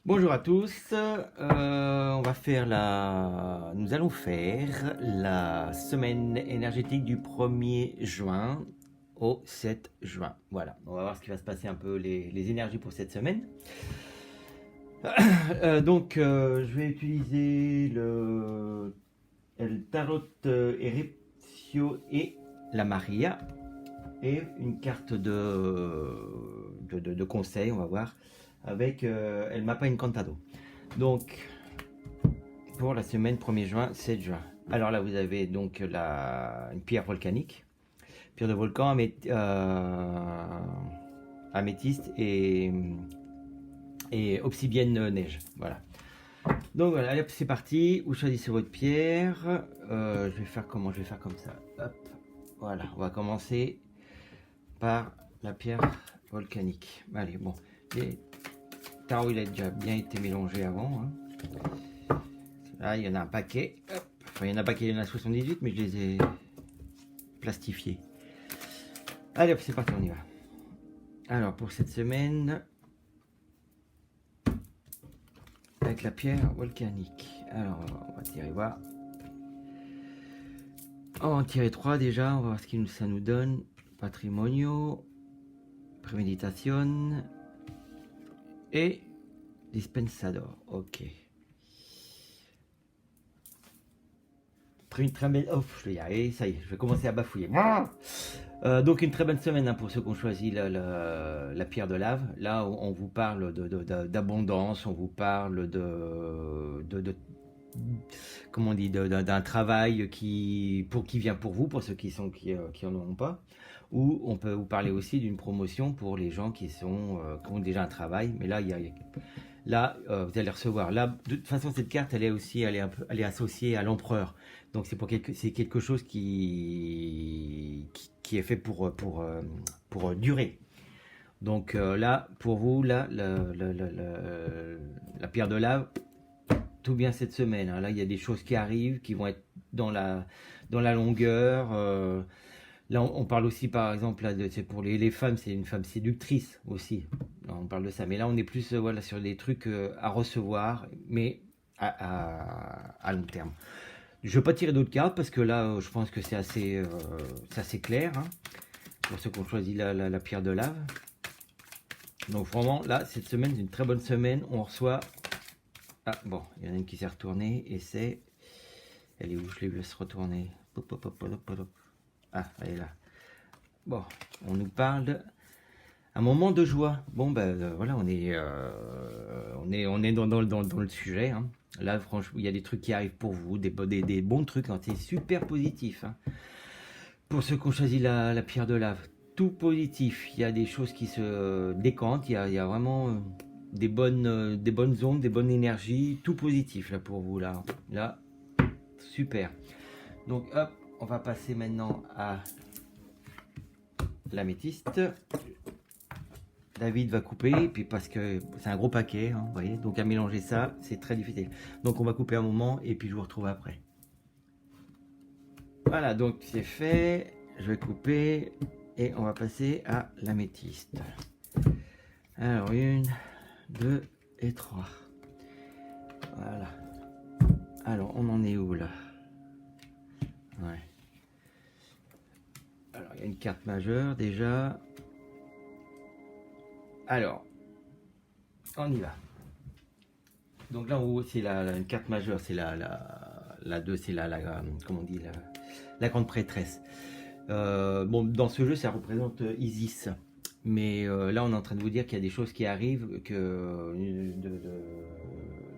Bonjour à tous, nous allons faire la semaine énergétique du 1er juin au 7 juin. Voilà, on va voir ce qui va se passer un peu les énergies pour cette semaine. Je vais utiliser le Tarot Ereptio et la Maria et une carte de conseil, on va voir, avec El Mapa Encantado. Donc, pour la semaine 1er juin, 7 juin. Alors là, vous avez donc une pierre volcanique, pierre de volcan, améthyste et obsidienne neige. Voilà. Donc voilà, allez, c'est parti. Vous choisissez votre pierre. Je vais faire comment? Je vais faire comme ça. Hop. Voilà, on va commencer par la pierre volcanique. Allez, bon. Les tarots, il a déjà bien été mélangé avant. Hein. Là, il y en a un paquet. Hop. Enfin, il y en a un paquet, il y en a 78, mais je les ai plastifiés. Allez, hop, c'est parti, on y va. Alors, pour cette semaine, avec la pierre volcanique. Alors, on va tirer voir. On va en tirer 3 déjà, on va voir ce que ça nous donne. Patrimonio, Premeditation et Dispensador. Ok. Très belle. Oh, je vais y arriver, ça y est, je vais commencer à bafouiller. Donc une très bonne semaine hein, pour ceux qui ont choisi la pierre de lave. Là, on vous parle d'abondance, on vous parle comment on dit, d'un travail qui vient pour vous, pour ceux qui en ont pas. Ou on peut vous parler aussi d'une promotion pour les gens qui ont déjà un travail. Mais là, vous allez recevoir. Là, de toute façon, cette carte, elle est associée à l'empereur. Donc c'est quelque chose qui est fait pour durer. Donc là, pour vous, là, la pierre de lave, tout bien cette semaine. Hein. Là, il y a des choses qui arrivent, qui vont être dans la longueur. Là, on parle aussi, par exemple, là, c'est pour les femmes, c'est une femme séductrice aussi. Là, on parle de ça. Mais là, on est plus voilà, sur des trucs à recevoir, mais à long terme. Je ne vais pas tirer d'autres cartes parce que là, je pense que c'est assez clair hein, pour ceux qui ont choisi la pierre de lave. Donc vraiment, là, cette semaine, c'est une très bonne semaine. On reçoit... Ah, bon, il y en a une qui s'est retournée et c'est... Elle est où? Je l'ai laisse retourner. Ah, elle est là. Bon, on nous parle... Un moment de joie. Bon, ben voilà, on est dans le sujet. Hein. Là, franchement, il y a des trucs qui arrivent pour vous, des bons trucs. Hein. C'est super positif. Hein. Pour ceux qui ont choisi la pierre de lave, tout positif. Il y a des choses qui se décantent. Il y a vraiment des bonnes ondes, des bonnes énergies. Tout positif là pour vous. Là, super. Donc, hop, on va passer maintenant à l'améthyste. David va couper, puis parce que c'est un gros paquet, hein, vous voyez, donc à mélanger ça, c'est très difficile. Donc on va couper un moment et puis je vous retrouve après. Voilà, donc c'est fait, je vais couper et on va passer à l'améthyste. Alors 1, 2 et 3. Voilà. Alors on en est où là? Ouais. Alors il y a une carte majeure déjà. Alors, on y va. Donc là, en haut, c'est une carte majeure, c'est la 2, c'est comment on dit, la grande prêtresse. Bon, dans ce jeu, ça représente Isis. Mais là, on est en train de vous dire qu'il y a des choses qui arrivent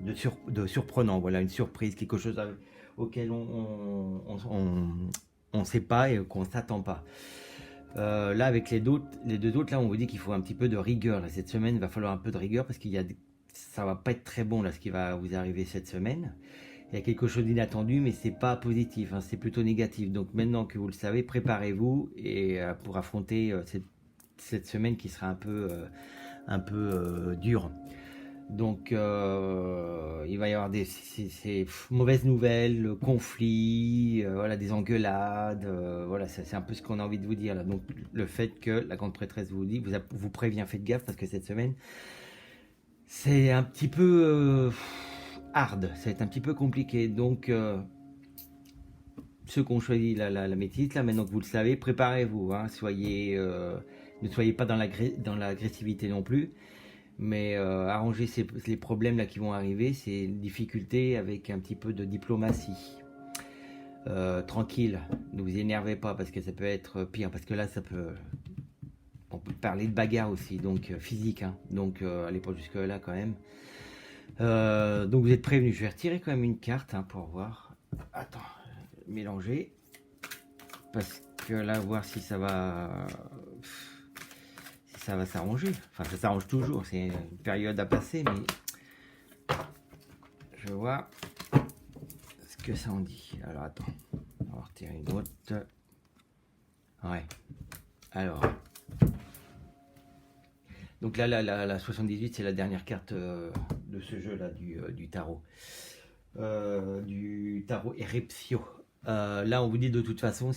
de surprenant. Voilà, une surprise, quelque chose auquel on ne sait pas et qu'on ne s'attend pas. Là, avec les deux autres, là, on vous dit qu'il faut un petit peu de rigueur. Là, cette semaine, il va falloir un peu de rigueur parce ça va pas être très bon là, ce qui va vous arriver cette semaine. Il y a quelque chose d'inattendu, mais c'est pas positif, hein, c'est plutôt négatif. Donc maintenant que vous le savez, préparez-vous et pour affronter cette semaine qui sera un peu dure. Donc il va y avoir ces mauvaises nouvelles, conflits, voilà, des engueulades, voilà, c'est un peu ce qu'on a envie de vous dire là. Donc le fait que la grande prêtresse vous dit, vous prévient, faites gaffe parce que cette semaine, c'est un petit peu hard, c'est un petit peu compliqué. Donc, ceux qui ont choisi la métisse, là, maintenant que vous le savez, préparez-vous. Hein, ne soyez pas dans l'agressivité non plus, mais arrangez les problèmes là qui vont arriver, ces difficultés avec un petit peu de diplomatie. Tranquille, ne vous énervez pas parce que ça peut être pire, parce que là, on peut parler de bagarre aussi, donc physique, hein, donc allez pas jusque là quand même. Donc vous êtes prévenus. Je vais retirer quand même une carte hein, pour voir. Attends, mélanger. Parce que là, voir si ça va s'arranger. Enfin, ça s'arrange toujours. C'est une période à passer, mais je vois ce que ça en dit. Alors attends, on va retirer une autre. Ouais. Alors. Donc là, la 78, c'est la dernière carte de ce jeu-là du tarot. Du tarot Erepsio. Là, on vous dit de toute façon,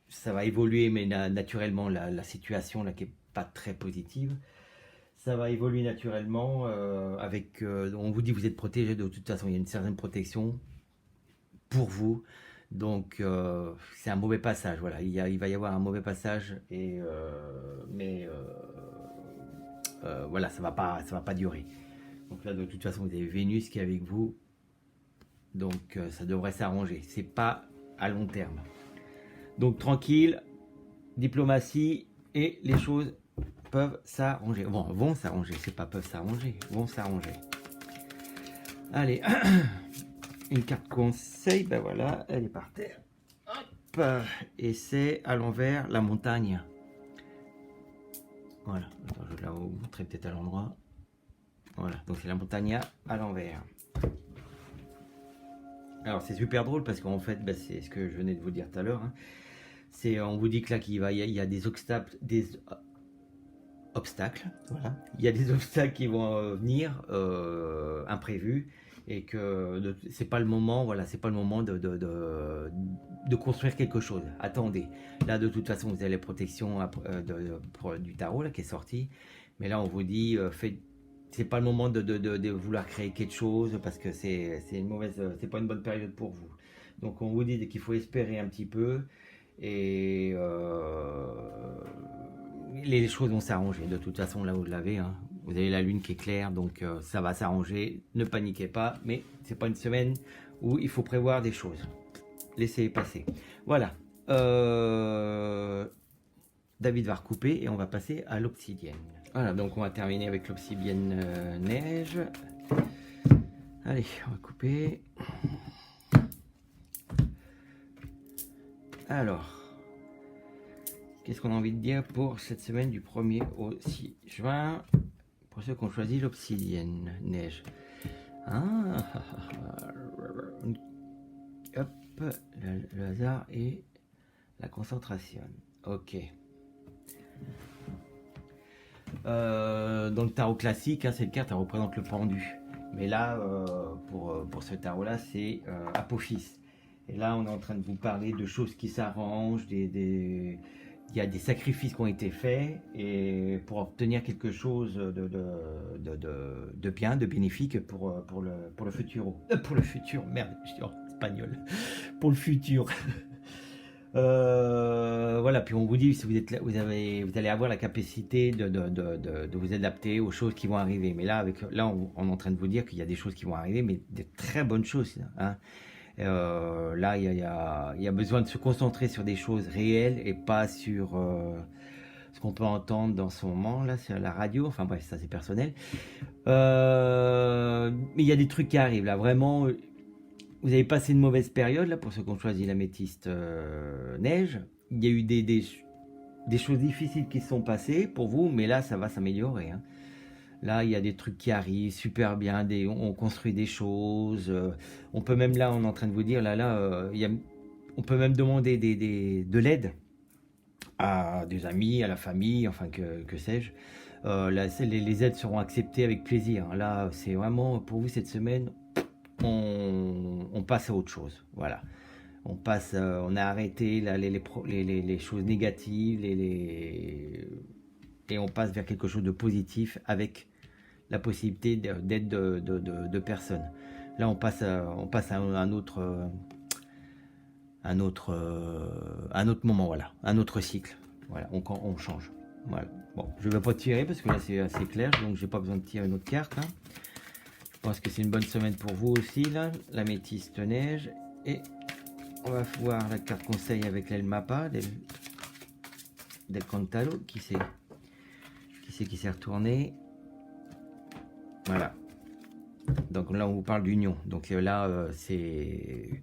ça va évoluer, mais naturellement, la situation là qui est pas très positive, ça va évoluer naturellement on vous dit vous êtes protégé de toute façon, il y a une certaine protection pour vous. Donc c'est un mauvais passage, voilà. Il va y avoir un mauvais passage mais voilà, ça va pas durer. Donc là, de toute façon, vous avez Vénus qui est avec vous. Donc ça devrait s'arranger. C'est pas à long terme. Donc tranquille, diplomatie et les choses peuvent s'arranger. Bon, vont s'arranger. C'est pas peuvent s'arranger, vont s'arranger. Allez, une carte conseil. Ben voilà, elle est par terre. Hop, et c'est à l'envers la montagne. Voilà. Attends, je vais la vous montrer peut-être à l'endroit. Voilà. Donc c'est la montagne à l'envers. Alors c'est super drôle parce qu'en fait, ben, c'est ce que je venais de vous dire tout à l'heure. Hein. On vous dit que là il y a des obstacles, voilà. Il y a des obstacles qui vont venir imprévus et que c'est pas le moment, voilà, c'est pas le moment de construire quelque chose. Attendez, là de toute façon vous avez les protections du tarot là qui est sorti, mais là on vous dit c'est pas le moment de vouloir créer quelque chose parce que c'est pas une bonne période pour vous. Donc on vous dit qu'il faut espérer un petit peu et les choses vont s'arranger. De toute façon, là vous l'avez, hein. Vous avez la lune qui est claire, donc ça va s'arranger. Ne paniquez pas, mais c'est pas une semaine où il faut prévoir des choses. Laissez passer. Voilà. David va recouper et on va passer à l'obsidienne. Voilà, donc on va terminer avec l'obsidienne neige. Allez, on va couper. Alors, qu'est-ce qu'on a envie de dire pour cette semaine du 1er au 6 juin pour ceux qui ont choisi l'obsidienne neige? Ah, hop, le hasard et la concentration. Ok. Dans le tarot classique, hein, cette carte elle représente le pendu. Mais là, pour ce tarot-là, c'est Apophis. Et là, on est en train de vous parler de choses qui s'arrangent, il y a des sacrifices qui ont été faits et pour obtenir quelque chose de bien, de bénéfique pour le futur. Pour le futur, merde, je dis en espagnol. Pour le futur. Voilà, puis on vous dit si vous êtes là, vous allez avoir la capacité de vous adapter aux choses qui vont arriver. Mais là, on est en train de vous dire qu'il y a des choses qui vont arriver, mais des très bonnes choses. Hein. Là, il y a besoin de se concentrer sur des choses réelles et pas sur ce qu'on peut entendre dans ce moment, là, sur la radio. Enfin bref, ça c'est personnel. Mais il y a des trucs qui arrivent, là, vraiment. Vous avez passé une mauvaise période, là, pour ceux qui ont choisi l'améthyste neige. Il y a eu des choses difficiles qui se sont passées pour vous, mais là, ça va s'améliorer. Hein. Là, il y a des trucs qui arrivent super bien, on construit des choses. On peut même, là, on est en train de vous dire, on peut même demander de l'aide à des amis, à la famille, enfin, que sais-je. Là, les aides seront acceptées avec plaisir. Là, c'est vraiment, pour vous, cette semaine, on passe à autre chose. Voilà. On a arrêté là, les choses négatives, et on passe vers quelque chose de positif avec la possibilité d'aide de personnes. Là, on passe à un autre moment, voilà, un autre cycle. Voilà, on change. Voilà. Bon, je ne vais pas tirer parce que là c'est assez clair, donc j'ai pas besoin de tirer une autre carte. Hein. Je pense que c'est une bonne semaine pour vous aussi, là, l'améthyste neige. Et on va voir la carte conseil avec l'El Mapa del Contalo. Qui c'est qui s'est retourné? Voilà. Donc là, on vous parle d'union. Donc là, c'est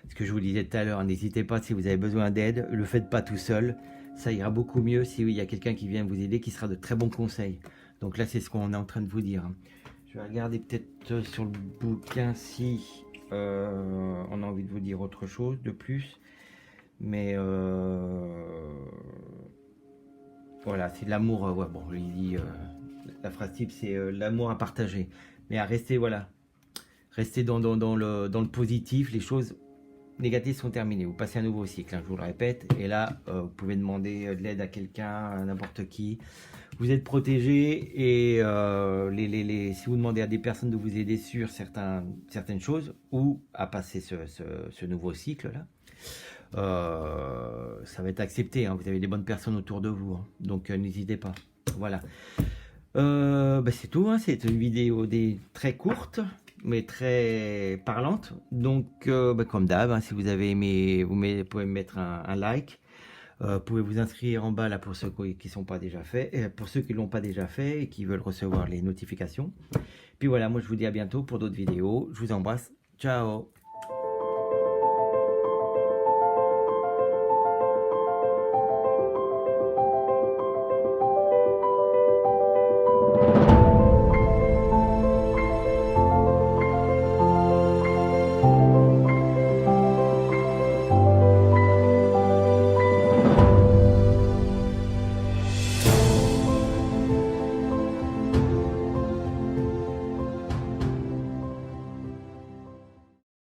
ce que je vous disais tout à l'heure. N'hésitez pas, si vous avez besoin d'aide, le faites pas tout seul. Ça ira beaucoup mieux si il y a quelqu'un qui vient vous aider, qui sera de très bons conseils. Donc là, c'est ce qu'on est en train de vous dire. Je vais regarder peut-être sur le bouquin si on a envie de vous dire autre chose de plus. Mais voilà, c'est de l'amour. Ouais, bon, il dit, la phrase type, c'est l'amour à partager. Mais à rester, voilà, rester dans le positif. Les choses négatives sont terminées. Vous passez un nouveau cycle, hein, je vous le répète. Et là, vous pouvez demander de l'aide à quelqu'un, à n'importe qui. Vous êtes protégé et si vous demandez à des personnes de vous aider sur certaines choses ou à passer ce nouveau cycle-là, ça va être accepté. Hein. Vous avez des bonnes personnes autour de vous. Hein. Donc, n'hésitez pas. Voilà. C'est tout. Hein. C'est une vidéo très courte, mais très parlante. Donc, comme d'hab, hein, si vous avez aimé, vous pouvez me mettre un like. Pouvez vous inscrire en bas là pour ceux qui ne sont pas déjà faits, et pour ceux qui ne l'ont pas déjà fait et qui veulent recevoir les notifications. Puis voilà, moi je vous dis à bientôt pour d'autres vidéos. Je vous embrasse. Ciao!